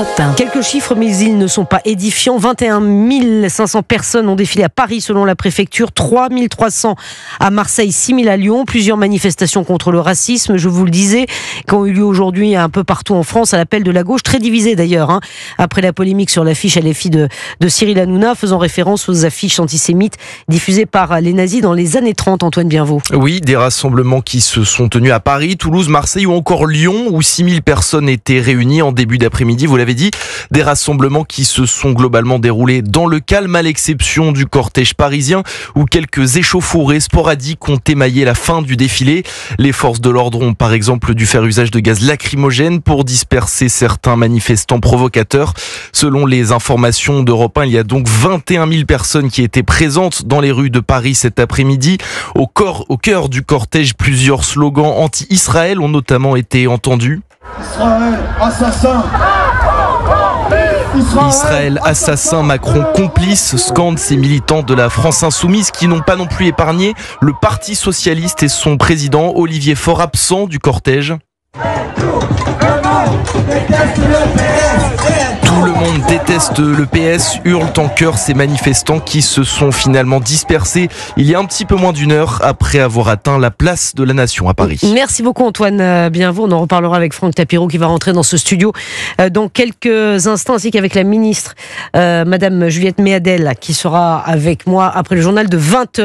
Europe 1. Quelques chiffres, mais ils ne sont pas édifiants. 21 500 personnes ont défilé à Paris selon la préfecture, 3 300 à Marseille, 6 000 à Lyon. Plusieurs manifestations contre le racisme, je vous le disais, qui ont eu lieu aujourd'hui un peu partout en France, à l'appel de la gauche, très divisée d'ailleurs, après la polémique sur l'affiche à l'effigie de Cyril Hanouna, faisant référence aux affiches antisémites diffusées par les nazis dans les années 30, Antoine Bienvaux. Oui, des rassemblements qui se sont tenus à Paris, Toulouse, Marseille ou encore Lyon, où 6 000 personnes étaient réunies en début d'après-midi, vous l'avez dit. Des rassemblements qui se sont globalement déroulés dans le calme, à l'exception du cortège parisien, où quelques échauffourées sporadiques ont émaillé la fin du défilé. Les forces de l'ordre ont par exemple dû faire usage de gaz lacrymogène pour disperser certains manifestants provocateurs. Selon les informations d'Europe 1, il y a donc 21 000 personnes qui étaient présentes dans les rues de Paris cet après-midi. Au cœur du cortège, plusieurs slogans anti-Israël ont notamment été entendus. Israël, assassin! Israël, assassin, Macron complice, scandent ces militants de la France insoumise qui n'ont pas non plus épargné le Parti socialiste et son président Olivier Faure, absent du cortège. Tout le monde déteste le PS, hurlent en chœur ces manifestants qui se sont finalement dispersés il y a un petit peu moins d'une heure après avoir atteint la place de la Nation à Paris. Merci beaucoup Antoine Bienvaux. On en reparlera avec Franck Tapiro qui va rentrer dans ce studio dans quelques instants, ainsi qu'avec la ministre Madame Juliette Méadel qui sera avec moi après le journal de 20h.